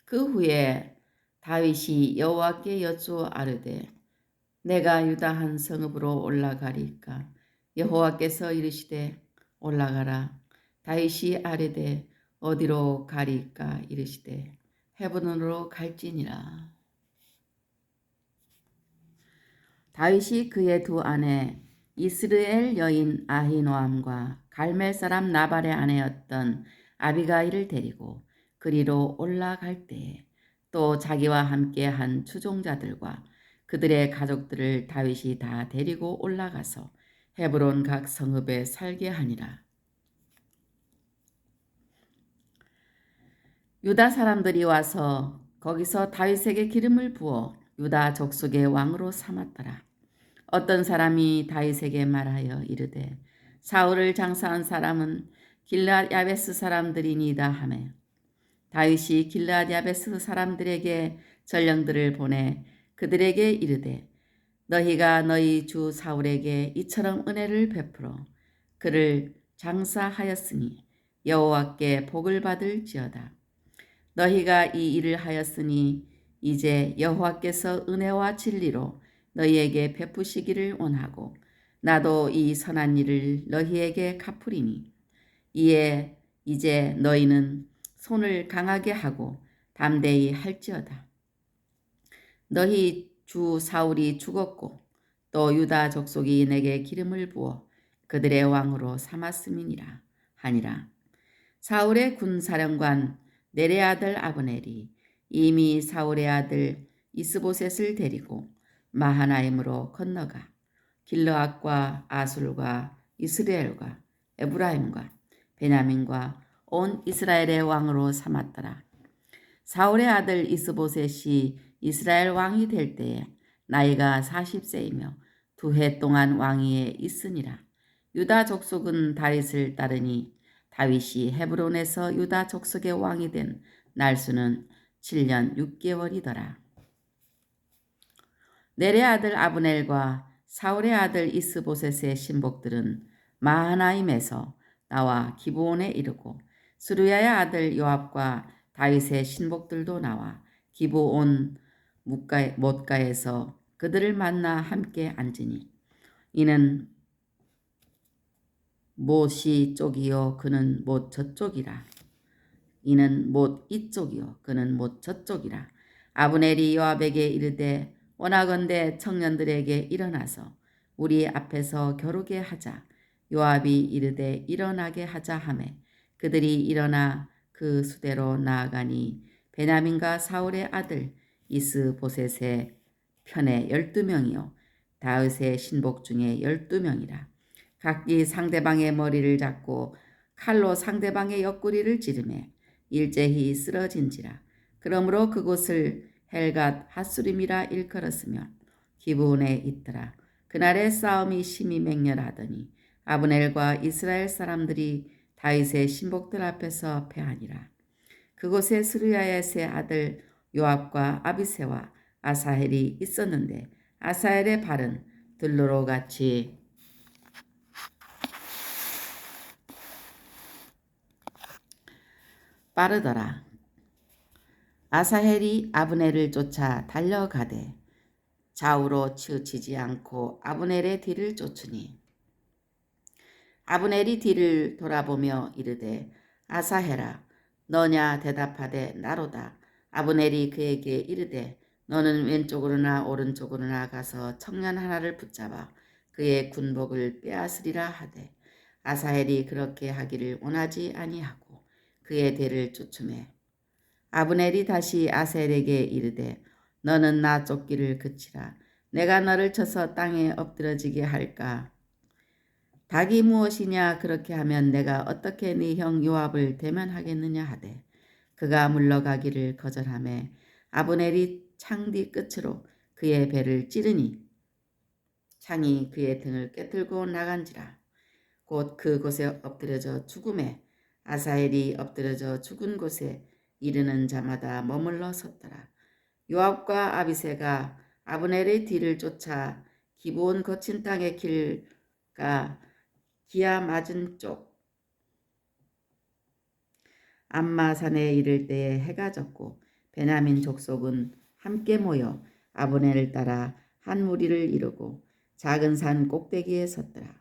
그 후에 다윗이 여호와께 여쭈어 아뢰되 내가 유다 한 성읍으로 올라가리까. 여호와께서 이르시되 올라가라. 다윗이 아뢰되 어디로 가리까. 이르시되 헤브론으로 갈지니라. 다윗이 그의 두 아내 이스라엘 여인 아히노암과 갈멜 사람 나발의 아내였던 아비가일을 데리고 그리로 올라갈 때에 또 자기와 함께 한 추종자들과 그들의 가족들을 다윗이 다 데리고 올라가서 헤브론 각 성읍에 살게 하니라. 유다 사람들이 와서 거기서 다윗에게 기름을 부어 유다 족속의 왕으로 삼았더라. 어떤 사람이 다윗에게 말하여 이르되 사울을 장사한 사람은 길르앗 야베스 사람들이니이다 하매 다윗이 길르앗 야베스 사람들에게 전령들을 보내 그들에게 이르되 너희가 너희 주 사울에게 이처럼 은혜를 베풀어 그를 장사하였으니 여호와께 복을 받을지어다. 너희가 이 일을 하였으니 이제 여호와께서 은혜와 진리로 너희에게 베푸시기를 원하고 나도 이 선한 일을 너희에게 갚으리니 이에 이제 너희는 손을 강하게 하고 담대히 할지어다. 너희 주 사울이 죽었고 또 유다 족속이 내게 기름을 부어 그들의 왕으로 삼았음이니라 하니라. 사울의 군사령관 넬의 아들 아브넬이 이미 사울의 아들 이스보셋을 데리고 마하나임으로 건너가 길르앗과 아술과 이스라엘과 에브라임과 베냐민과 온 이스라엘의 왕으로 삼았더라. 사울의 아들 이스보셋이 이스라엘 왕이 될 때에 나이가 40세이며 2해 동안 왕위에 있으니라. 유다 족속은 다윗을 따르니 다윗이 헤브론에서 유다 족속의 왕이 된 날수는 7년 6개월이더라. 넬의 아들 아브넬과 사울의 아들 이스보셋의 신복들은 마하나임에서 나와 기브온에 이르고 스루야의 아들 요압과 다윗의 신복들도 나와 기브온 못가에서 그들을 만나 함께 앉으니 이는 못이 쪽이요 그는 못 저쪽이라. 이는 못 이쪽이요 그는 못 저쪽이라. 아브넬이 요압에게 이르되 원하건대 청년들에게 일어나서 우리 앞에서 겨루게 하자. 요압이 이르되 일어나게 하자 하매 그들이 일어나 그 수대로 나아가니 베냐민과 사울의 아들 이스보셋의 편에 12명이요 다윗의 신복 중에 12명이라. 각기 상대방의 머리를 잡고 칼로 상대방의 옆구리를 찌르매 일제히 쓰러진지라. 그러므로 그곳을 헬갓 핫수림이라 일컬었으며 기브온에 있더라. 그날의 싸움이 심히 맹렬하더니 아브넬과 이스라엘 사람들이 다윗의 신복들 앞에서 패하니라. 그곳에 스루야의 세 아들 요압과 아비새와 아사헬이 있었는데 아사헬의 발은 들로로 같이 빠르더라. 아사헬이 아브넬을 쫓아 달려가되 좌우로 치우치지 않고 아브넬의 뒤를 쫓으니 아브넬이 뒤를 돌아보며 이르되 아사헬아 너냐 대답하되 나로다. 아브넬이 그에게 이르되 너는 왼쪽으로나 오른쪽으로나 가서 청년 하나를 붙잡아 그의 군복을 빼앗으리라 하되 아사헬이 그렇게 하기를 원하지 아니하고 그의 뒤를 쫓으매 아브넬이 다시 아사헬에게 이르되 너는 나 쫓기를 그치라. 내가 너를 쳐서 땅에 엎드러지게 할까. 닭이 무엇이냐 그렇게 하면 내가 어떻게 네 형 요압을 대면하겠느냐 하되 그가 물러가기를 거절하매 아브넬이 창 뒤 끝으로 그의 배를 찌르니 창이 그의 등을 꿰뚫고 나간지라. 곧 그곳에 엎드려져 죽음에 아사헬이 엎드려져 죽은 곳에 이르는 자마다 머물러 섰더라. 요압과 아비새가 아브넬의 뒤를 쫓아 기브온 거친 땅의 길가 기아 맞은 쪽 암마산에 이를 때에 해가 졌고 베냐민 족속은 함께 모여 아브넬을 따라 한 무리를 이루고 작은 산 꼭대기에 섰더라.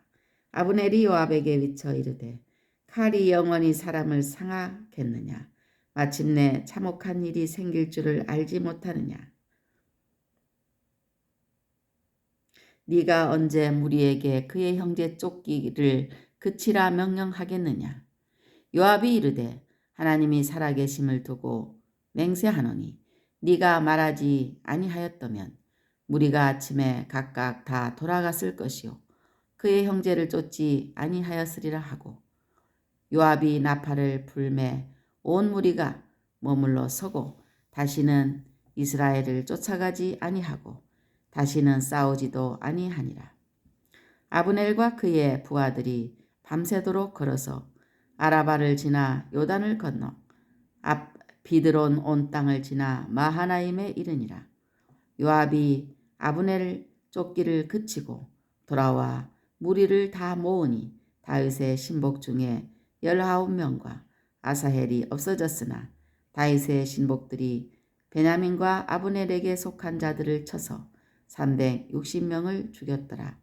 아브넬이 요압에게 위쳐 이르되 칼이 영원히 사람을 상하겠느냐? 마침내 참혹한 일이 생길 줄을 알지 못하느냐? 네가 언제 무리에게 그의 형제 쫓기를 그치라 명령하겠느냐? 요압이 이르되 하나님이 살아계심을 두고 맹세하노니 네가 말하지 아니하였다면 무리가 아침에 각각 다 돌아갔을 것이요 그의 형제를 쫓지 아니하였으리라 하고 요압이 나팔을 불매 온 무리가 머물러 서고 다시는 이스라엘을 쫓아가지 아니하고 다시는 싸우지도 아니하니라. 아브넬과 그의 부하들이 밤새도록 걸어서 아라바를 지나 요단을 건너 앞 비드론 온 땅을 지나 마하나임에 이르니라. 요압이 아브넬 쫓기를 그치고 돌아와 무리를 다 모으니 다윗의 신복 중에 19명과 아사헬이 없어졌으나 다윗의 신복들이 베냐민과 아브넬에게 속한 자들을 쳐서 360명을 죽였더라.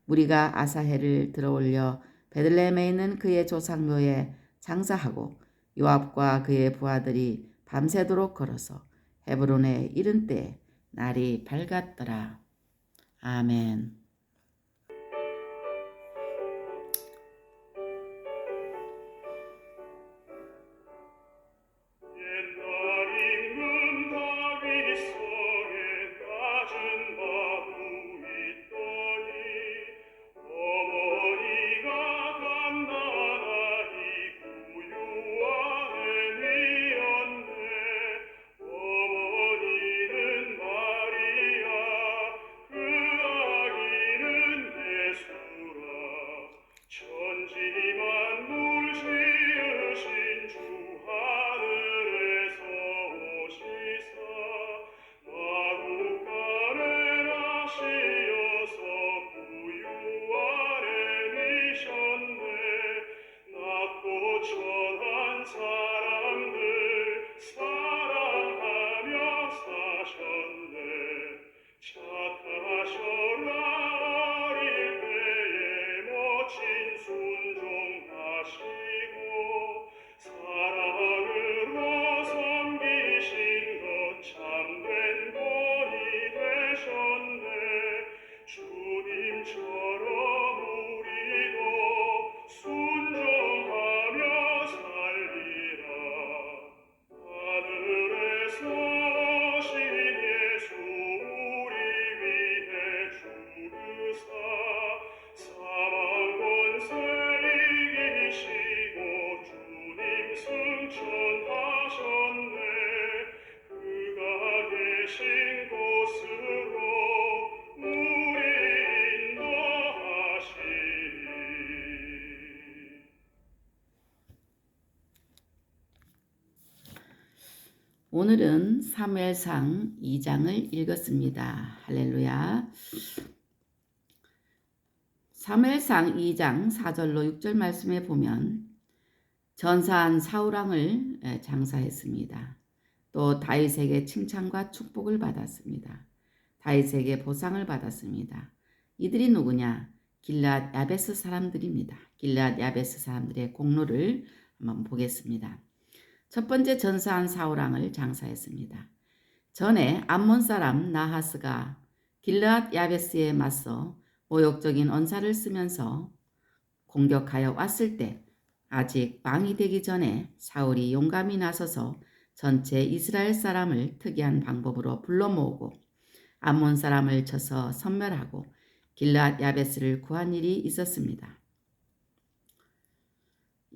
무리가 아사헬을 들어올려 베들레헴에 있는 그의 조상묘에 장사하고 요압과 그의 부하들이 밤새도록 걸어서 헤브론에 이른 때에 날이 밝았더라. 아멘. 오늘은 사무엘상 2장을 읽었습니다. 할렐루야. 사무엘상 2장 4절로 6절 말씀에 보면 전사한 사울왕을 장사했습니다. 또 다윗에게 칭찬과 축복을 받았습니다. 다윗에게 보상을 받았습니다. 이들이 누구냐? 길앗 야베스 사람들입니다. 길앗 야베스 사람들의 공로를 한번 보겠습니다. 첫 번째 전사한 사울왕을 장사했습니다. 전에 암몬 사람 나하스가 길앗 야베스에 맞서 모욕적인 언사를 쓰면서 공격하여 왔을 때 아직 왕이 되기 전에 사울이 용감히 나서서 전체 이스라엘 사람을 특이한 방법으로 불러 모으고 암몬 사람을 쳐서 섬멸하고 길앗 야베스를 구한 일이 있었습니다.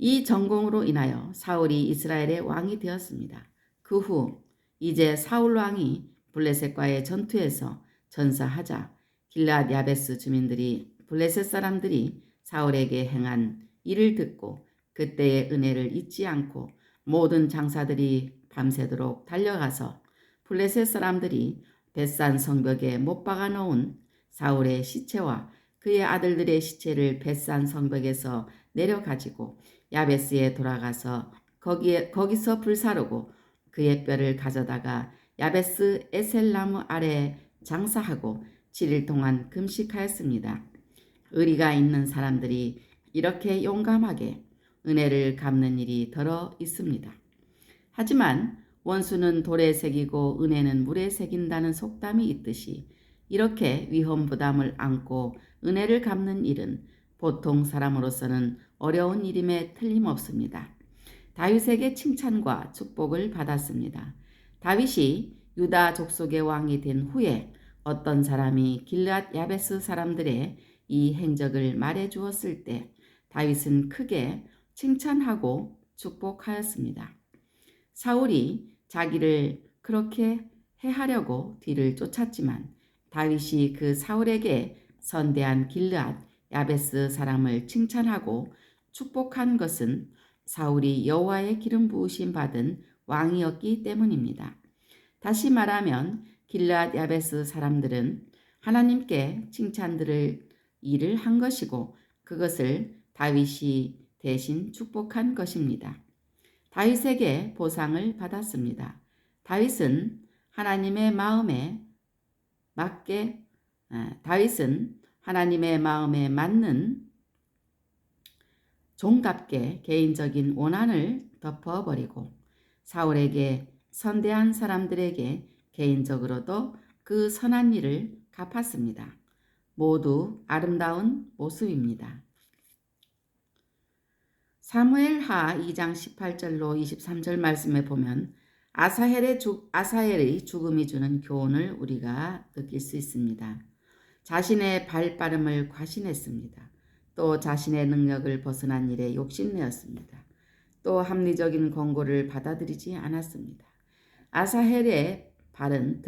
이 전공으로 인하여 사울이 이스라엘의 왕이 되었습니다. 그 후 이제 사울 왕이 블레셋과의 전투에서 전사하자 길앗 야베스 주민들이 블레셋 사람들이 사울에게 행한 일을 듣고 그때의 은혜를 잊지 않고 모든 장사들이 밤새도록 달려가서 블레셋 사람들이 벳산 성벽에 못 박아 놓은 사울의 시체와 그의 아들들의 시체를 벳산 성벽에서 내려가지고 야베스에 돌아가서 거기서 불사르고 그의 뼈를 가져다가 야베스 에셀 나무 아래 장사하고 7일 동안 금식하였습니다. 의리가 있는 사람들이 이렇게 용감하게 은혜를 갚는 일이 더러 있습니다. 하지만 원수는 돌에 새기고 은혜는 물에 새긴다는 속담이 있듯이 이렇게 위험 부담을 안고 은혜를 갚는 일은 보통 사람으로서는 어려운 일임에 틀림없습니다. 다윗에게 칭찬과 축복을 받았습니다. 다윗이 유다 족속의 왕이 된 후에 어떤 사람이 길앗 야베스 사람들의 이 행적을 말해 주었을 때 다윗은 크게 칭찬하고 축복하였습니다. 사울이 자기를 그렇게 해하려고 뒤를 쫓았지만 다윗이 그 사울에게 선대한 길르앗 야베스 사람을 칭찬하고 축복한 것은 사울이 여호와의 기름 부으심 받은 왕이었기 때문입니다. 다시 말하면 길르앗 야베스 사람들은 하나님께 칭찬들을 일을 한 것이고 그것을 다윗이 대신 축복한 것입니다. 다윗에게 보상을 받았습니다. 다윗은 하나님의 마음에 맞는 종답게 개인적인 원한을 덮어버리고 사울에게 선대한 사람들에게 개인적으로도 그 선한 일을 갚았습니다. 모두 아름다운 모습입니다. 사무엘하 2장 18절로 23절 말씀에 보면 아사헬의 죽음이 주는 교훈을 우리가 느낄 수 있습니다. 자신의 발빠름을 과신했습니다. 또 자신의 능력을 벗어난 일에 욕심내었습니다. 또 합리적인 권고를 받아들이지 않았습니다. 아사헬의 발은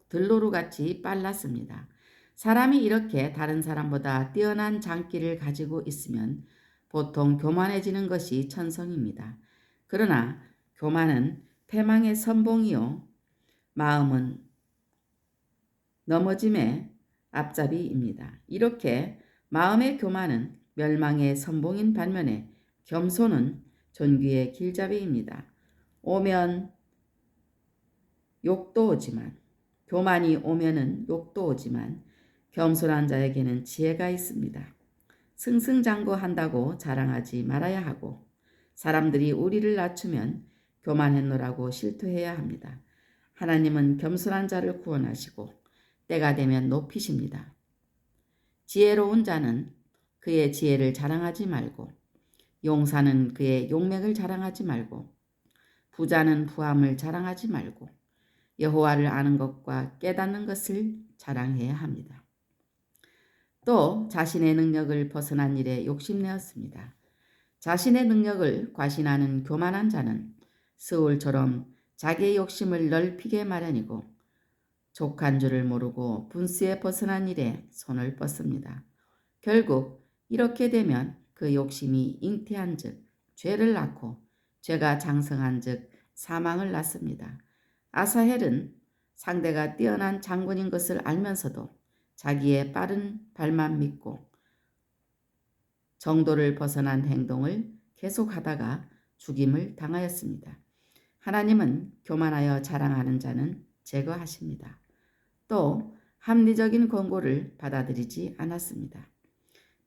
들로루같이 빨랐습니다. 사람이 이렇게 다른 사람보다 뛰어난 장기를 가지고 있으면 보통 교만해지는 것이 천성입니다. 그러나 교만은 패망의 선봉이요 마음은 넘어짐의 앞잡이입니다. 이렇게 마음의 교만은 멸망의 선봉인 반면에 겸손은 존귀의 길잡이입니다. 오면 욕도 오지만 교만이 오면은 욕도 오지만 겸손한 자에게는 지혜가 있습니다. 승승장구한다고 자랑하지 말아야 하고 사람들이 우리를 낮추면 교만했노라고 실토해야 합니다. 하나님은 겸손한 자를 구원하시고 때가 되면 높이십니다. 지혜로운 자는 그의 지혜를 자랑하지 말고 용사는 그의 용맥을 자랑하지 말고 부자는 부함을 자랑하지 말고 여호와를 아는 것과 깨닫는 것을 자랑해야 합니다. 또 자신의 능력을 벗어난 일에 욕심내었습니다. 자신의 능력을 과신하는 교만한 자는 스울처럼 자기의 욕심을 넓히게 마련이고 족한 줄을 모르고 분수에 벗어난 일에 손을 뻗습니다. 결국 이렇게 되면 그 욕심이 잉태한 즉 죄를 낳고 죄가 장성한 즉 사망을 낳습니다. 아사헬은 상대가 뛰어난 장군인 것을 알면서도 자기의 빠른 발만 믿고 정도를 벗어난 행동을 계속하다가 죽임을 당하였습니다. 하나님은 교만하여 자랑하는 자는 제거하십니다. 또 합리적인 권고를 받아들이지 않았습니다.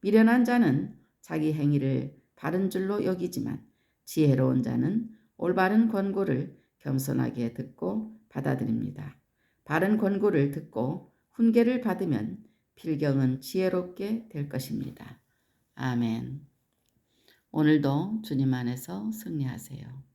미련한 자는 자기 행위를 바른 줄로 여기지만 지혜로운 자는 올바른 권고를 겸손하게 듣고 받아들입니다. 바른 권고를 듣고 훈계를 받으면 필경은 지혜롭게 될 것입니다. 아멘. 오늘도 주님 안에서 승리하세요.